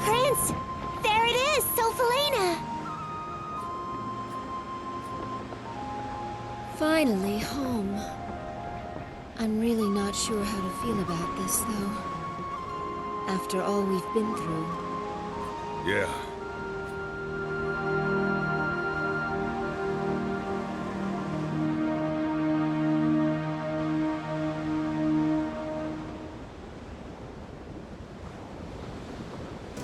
Prince! There it is, Sophalena! Finally home. I'm really not sure how to feel about this, though. After all we've been through. Yeah.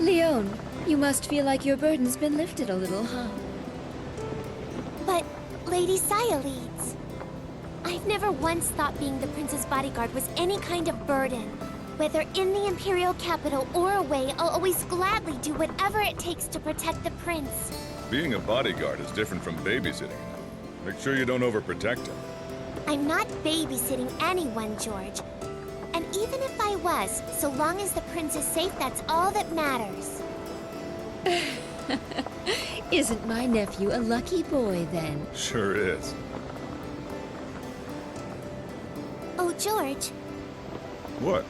Leon, you must feel like your burden's been lifted a little, huh? But Lady Saya leads. I've never once thought being the prince's bodyguard was any kind of burden. Whether in the Imperial capital or away, I'll always gladly do whatever it takes to protect the prince. Being a bodyguard is different from babysitting. Make sure you don't overprotect him. I'm not babysitting anyone, George. And even if I was, so long as the prince is safe, that's all that matters. Isn't my nephew a lucky boy, then? Sure is. Oh, George. What?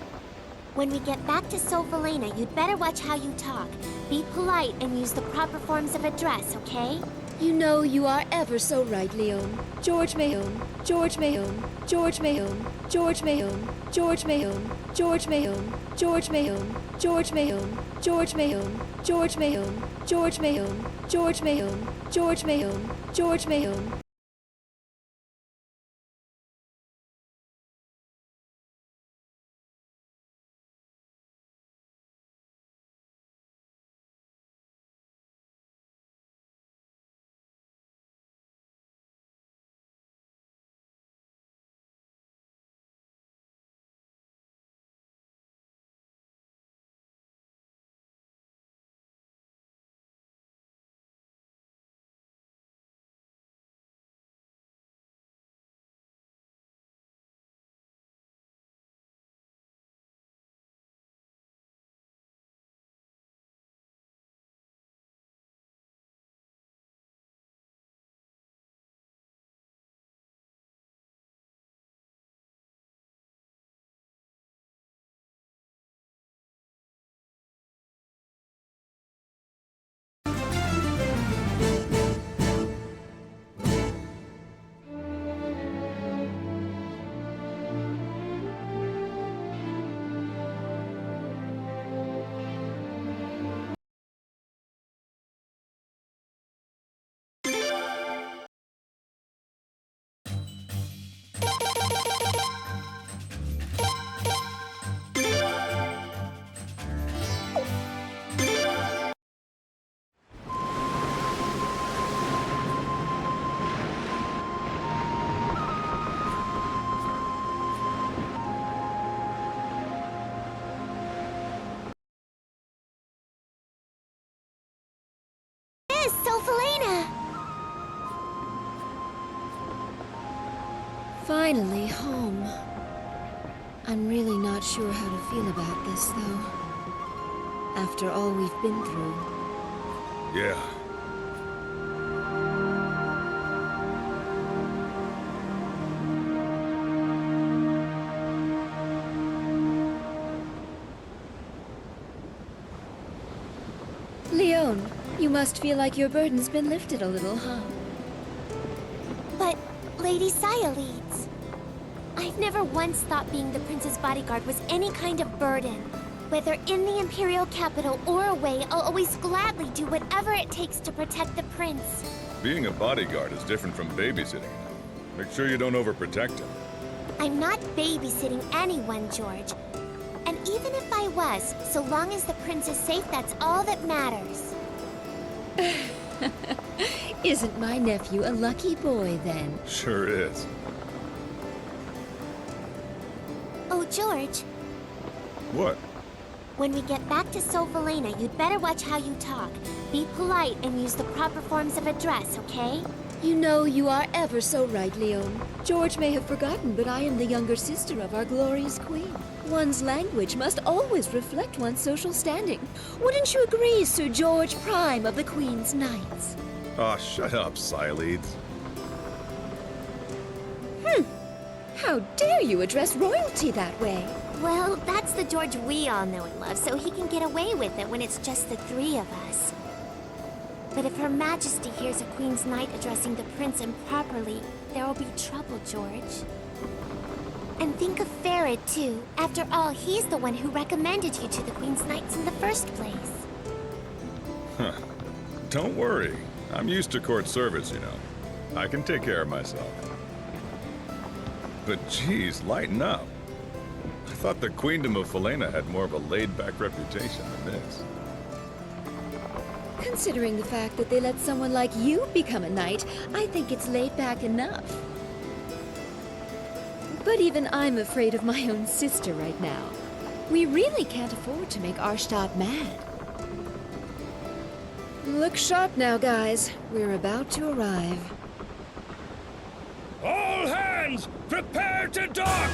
When we get back to Sophalena, you'd better watch how you talk. Be polite and use the proper forms of address, okay? You know you are ever so right, Leon. George Mahone, George Mahone, George Mahone, George Mahone, George Mahone, George Mahone, George Mahone, George Mahone, George Mahone, George Mahone, George Mahone, George Mahone, George Mahone, George Mahone. Sophalena! Finally home. I'm really not sure how to feel about this, though. After all we've been through. Yeah. Leon, you must feel like your burden's been lifted a little, huh? But Lady Saya leads. I've never once thought being the prince's bodyguard was any kind of burden. Whether in the Imperial capital or away, I'll always gladly do whatever it takes to protect the prince. Being a bodyguard is different from babysitting. Make sure you don't overprotect him. I'm not babysitting anyone, George. And even if I was, so long as the prince is safe, that's all that matters. Isn't my nephew a lucky boy, then? Sure is. George, What? when we get back to Sophelena, you'd better watch how you talk. Be polite and use the proper forms of address, okay? You know, you are ever so right, Leon. George may have forgotten, but I am the younger sister of our glorious queen. One's language must always reflect one's social standing. Wouldn't you agree, Sir George Prime of the Queen's Knights? Aw, shut up, Sileads. How dare you address royalty that way? Well, that's the George we all know and love, so he can get away with it when it's just the three of us. But if Her Majesty hears a Queen's Knight addressing the Prince improperly, there will be trouble, George. And think of Farad, too. After all, he's the one who recommended you to the Queen's Knights in the first place. Huh. Don't worry. I'm used to court service, you know. I can take care of myself. But geez, lighten up. I thought the Queendom of Felena had more of a laid-back reputation than this. Considering the fact that they let someone like you become a knight, I think it's laid back enough. But even I'm afraid of my own sister right now. We really can't afford to make Arstadt mad. Look sharp now, guys. We're about to arrive. All hands, prepare to dock!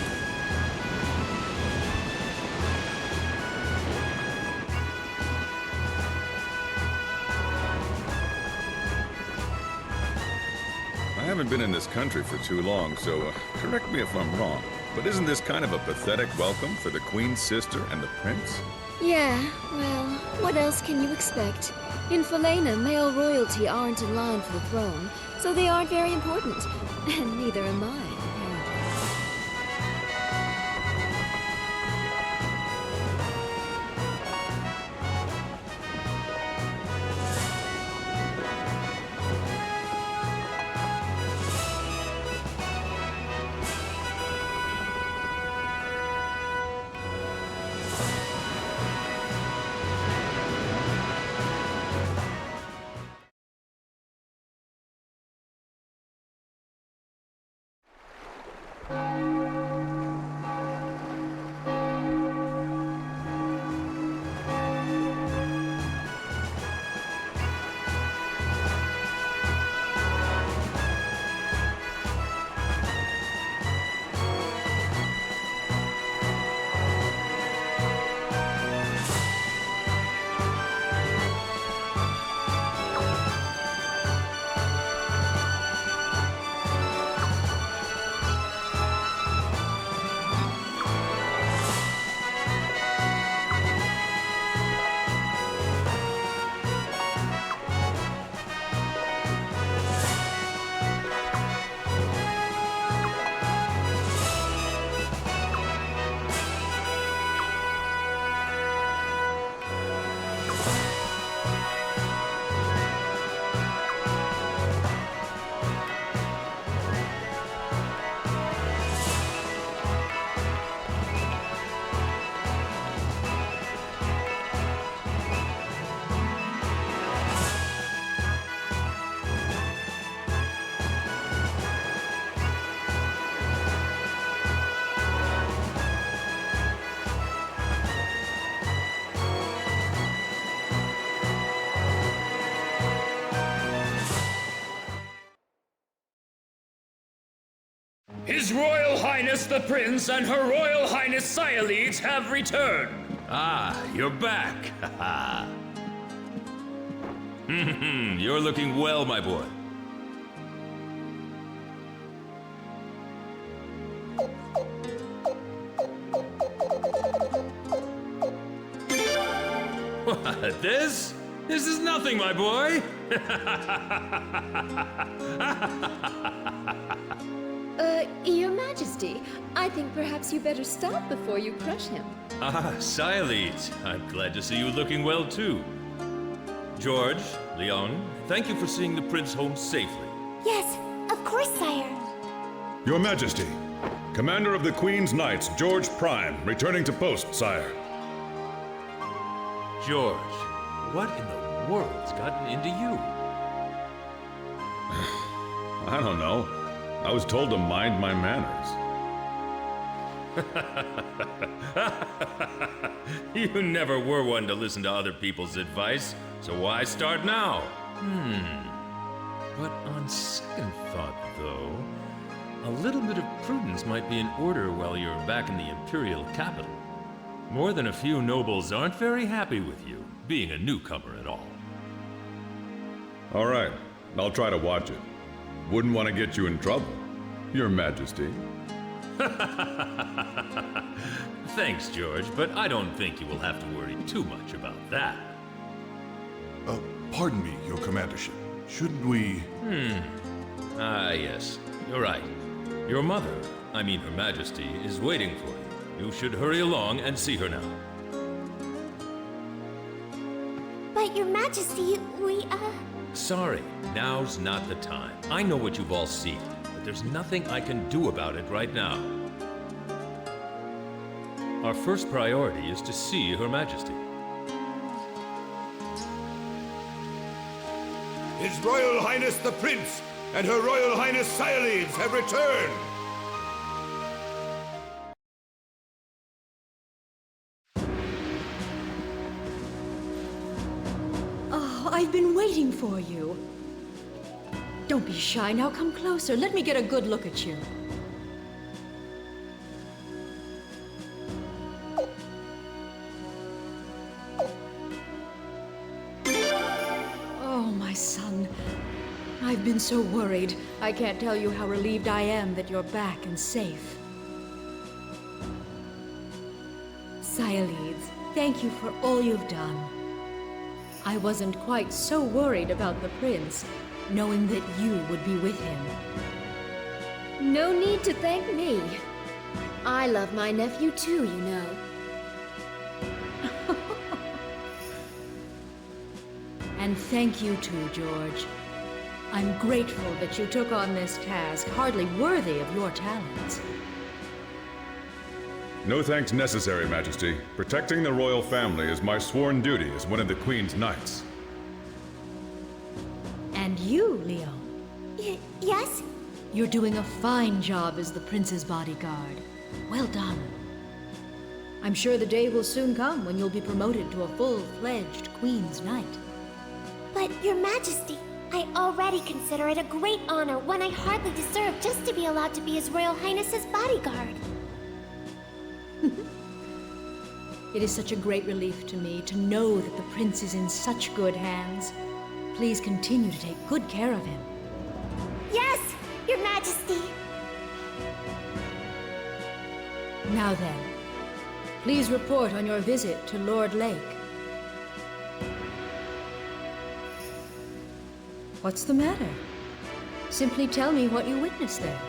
I haven't been in this country for too long, so correct me if I'm wrong. But isn't this kind of a pathetic welcome for the Queen's sister and the Prince? Yeah, well, what else can you expect? In Felena, male royalty aren't in line for the throne, so they aren't very important. And neither am I, apparently. His Royal Highness the Prince and Her Royal Highness Sialeeds have returned. Ah, you're back. You're looking well, my boy. What, this? This is nothing, my boy. Your Majesty, I think perhaps you better stop before you crush him. Ah, Sialeeds. I'm glad to see you looking well, too. George, Leon, thank you for seeing the prince home safely. Yes, of course, sire. Your Majesty, Commander of the Queen's Knights, George Prime, returning to post, sire. George, what in the world's gotten into you? I don't know. I was told to mind my manners. You never were one to listen to other people's advice, so why start now? But on second thought, though, a little bit of prudence might be in order while you're back in the Imperial capital. More than a few nobles aren't very happy with you, being a newcomer at all. All right, I'll try to watch it. Wouldn't want to get you in trouble, Your Majesty. Thanks, George, but I don't think you will have to worry too much about that. Pardon me, Your Commandership. Shouldn't we... Ah, yes. You're right. Your mother, I mean Her Majesty, is waiting for you. You should hurry along and see her now. But Your Majesty, Sorry, now's not the time. I know what you've all seen, but there's nothing I can do about it right now. Our first priority is to see Her Majesty. His Royal Highness the Prince and Her Royal Highness Cyaleeds have returned! Oh, I've been waiting for you. Don't be shy now, come closer. Let me get a good look at you. Oh, my son. I've been so worried. I can't tell you how relieved I am that you're back and safe. Cyaleeds, thank you for all you've done. I wasn't quite so worried about the prince, knowing that you would be with him. No need to thank me. I love my nephew too, you know. And thank you too, George. I'm grateful that you took on this task, hardly worthy of your talents. No thanks necessary, Majesty. Protecting the royal family is my sworn duty as one of the Queen's knights. And you, Leon. Yes? You're doing a fine job as the prince's bodyguard. Well done. I'm sure the day will soon come when you'll be promoted to a full-fledged Queen's Knight. But Your Majesty, I already consider it a great honor, one I hardly deserve, just to be allowed to be His Royal Highness's bodyguard. It is such a great relief to me to know that the prince is in such good hands. Please continue to take good care of him. Yes, Your Majesty. Now then, please report on your visit to Lord Lake. What's the matter? Simply tell me what you witnessed there.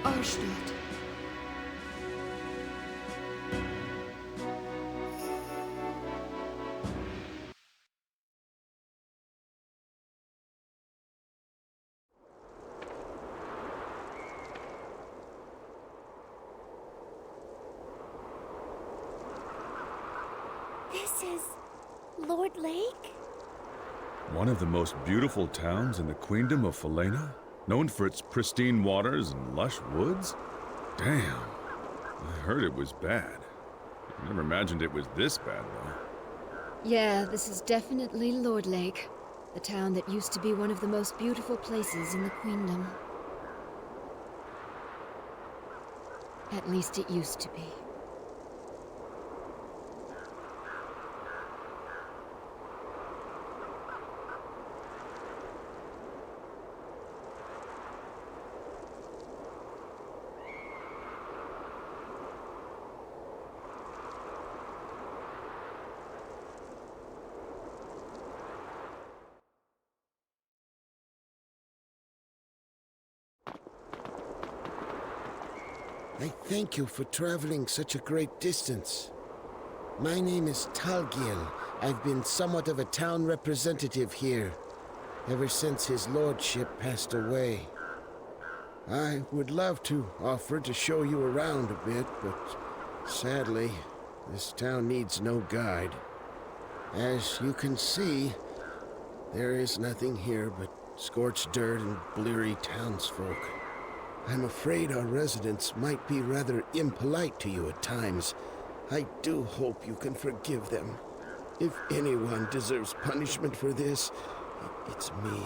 Arstadt. This is Lord Lake? One of the most beautiful towns in the Queendom of Falena? Known for its pristine waters and lush woods? Damn. I heard it was bad. I never imagined it was this bad, though. Yeah, this is definitely Lord Lake, the town that used to be one of the most beautiful places in the Queendom. At least it used to be. I thank you for traveling such a great distance. My name is Talgil. I've been somewhat of a town representative here, ever since his lordship passed away. I would love to offer to show you around a bit, but sadly, this town needs no guide. As you can see, there is nothing here but scorched dirt and bleary townsfolk. I'm afraid our residents might be rather impolite to you at times. I do hope you can forgive them. If anyone deserves punishment for this, it's me.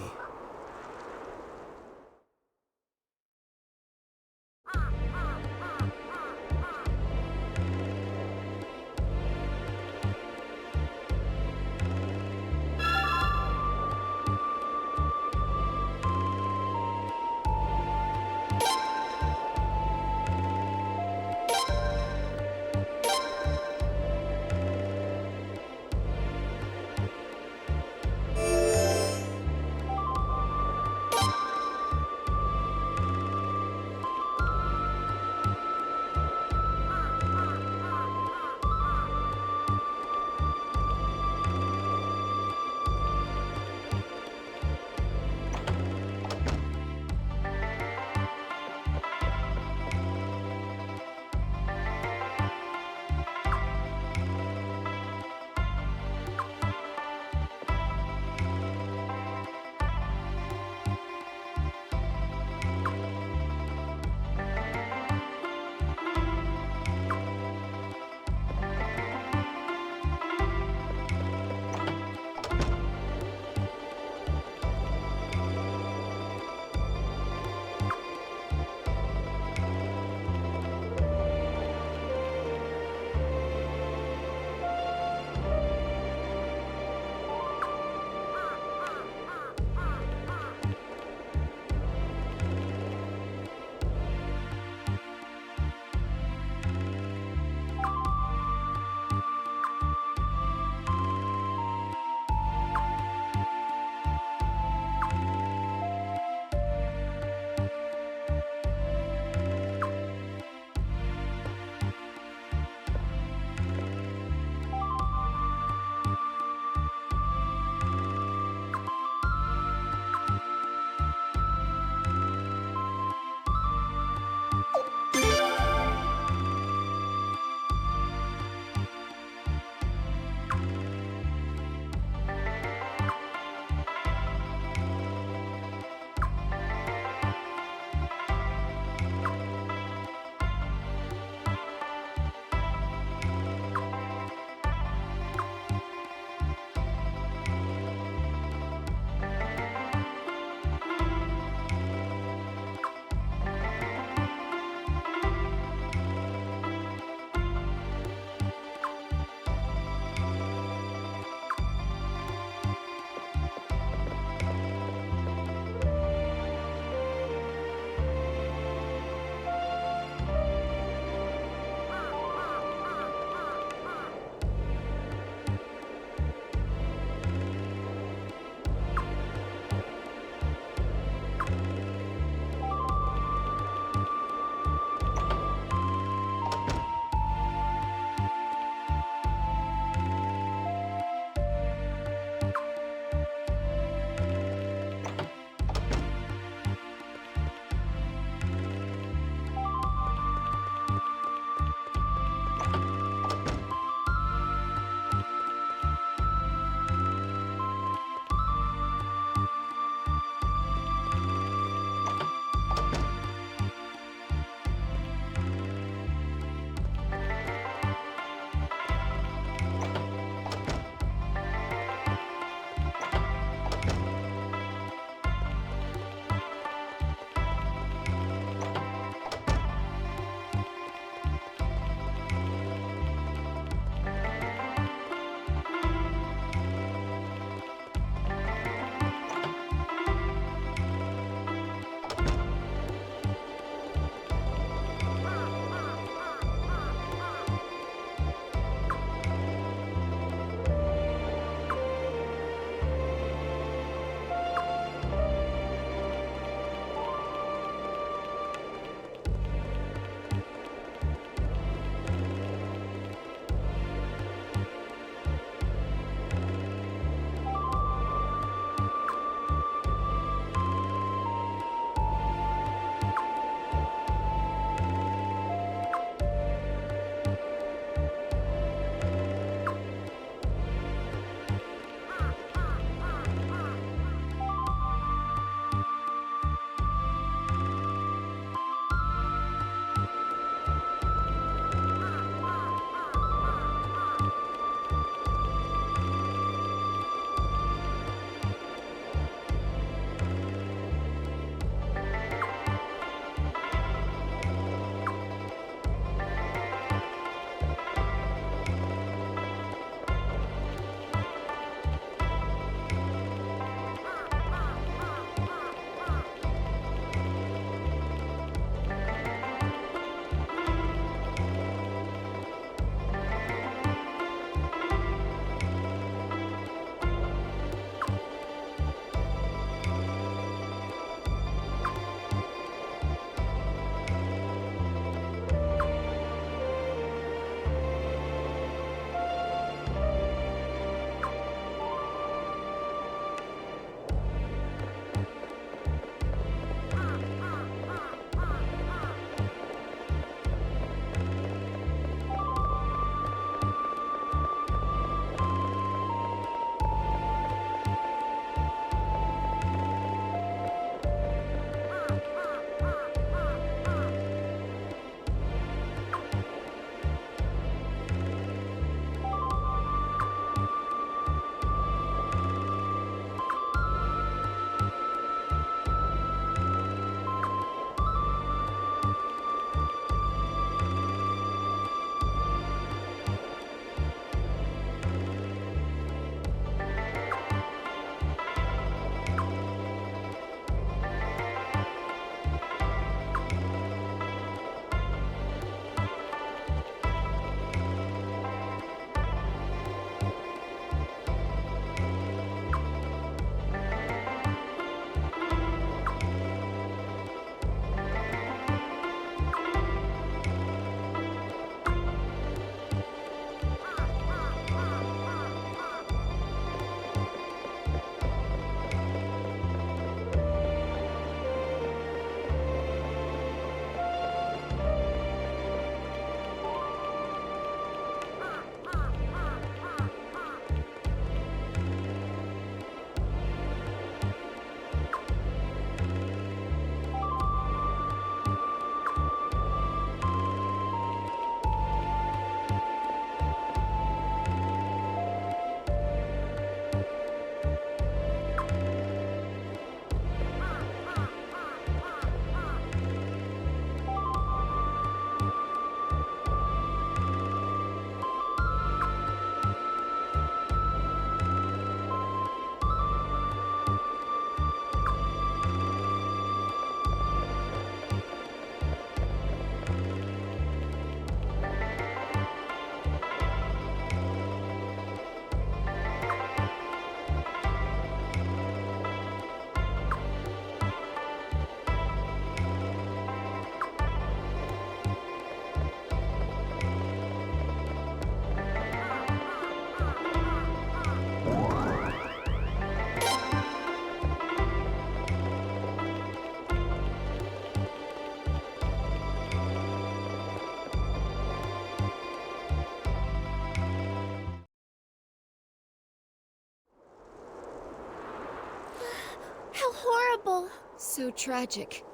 So tragic.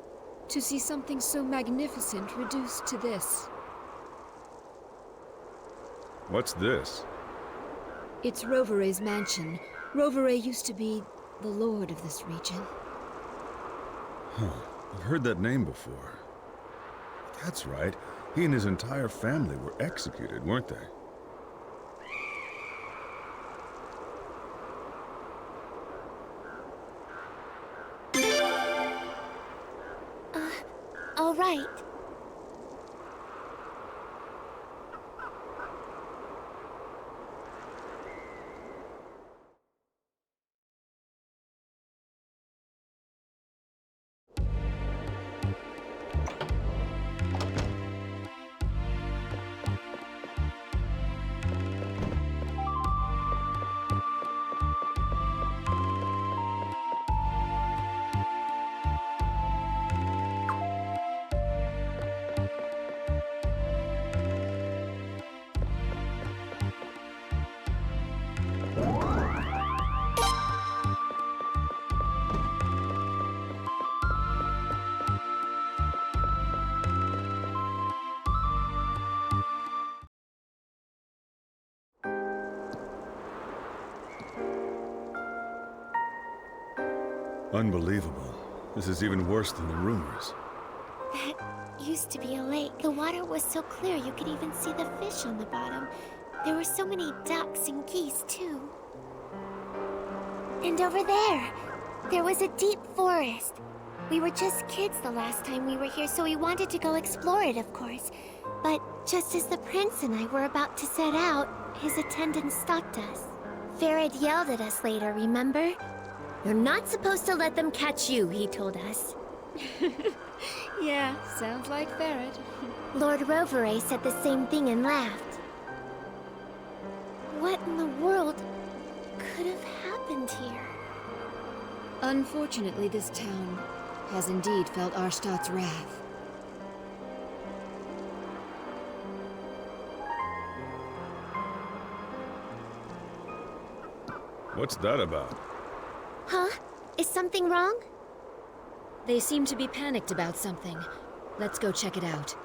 To see something so magnificent reduced to this. What's this? It's Rovere's mansion. Rovere used to be the lord of this region. Huh. I've heard that name before. That's right. He and his entire family were executed, weren't they? All right. Unbelievable. This is even worse than the rumors. That used to be a lake. The water was so clear you could even see the fish on the bottom. There were so many ducks and geese, too. And over there was a deep forest. We were just kids the last time we were here, so we wanted to go explore it, of course. But just as the prince and I were about to set out, his attendant stopped us. Ferret yelled at us later, remember? "You're not supposed to let them catch you," he told us. Yeah, sounds like Ferret. Lord Rovere said the same thing and laughed. What in the world could have happened here? Unfortunately, this town has indeed felt Arstad's wrath. What's that about? Huh? Is something wrong? They seem to be panicked about something. Let's go check it out.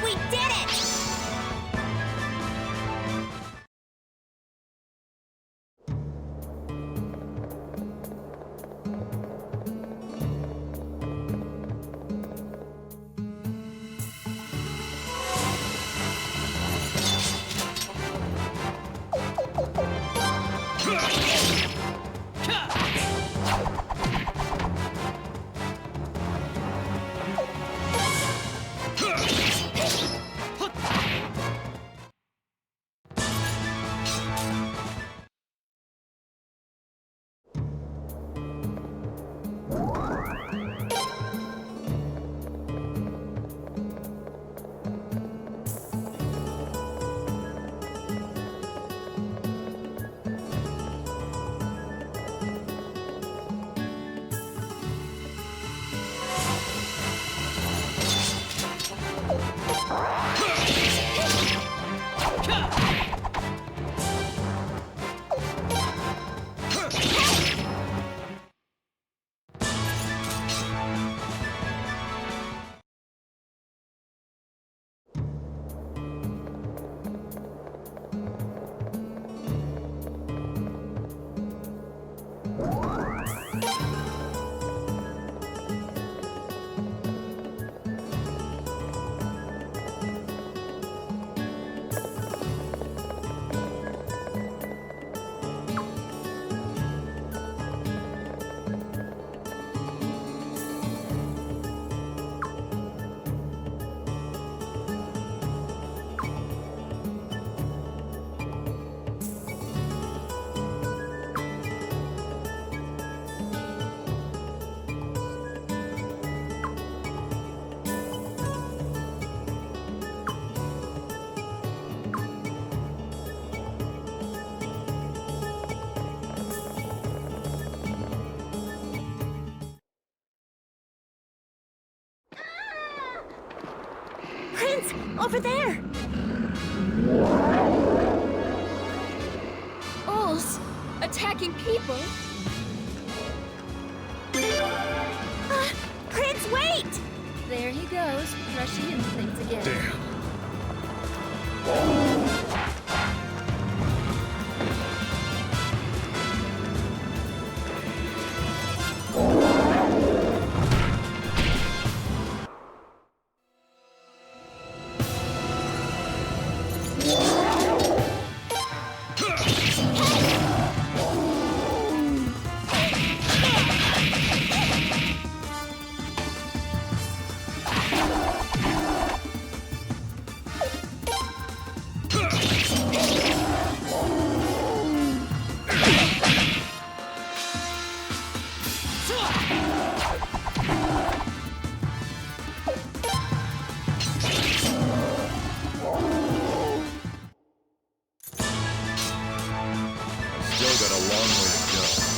We did it! Prince, over there! Owls! Attacking people? Prince, wait! There he goes, rushing into things again. Damn. Still got a long way to go.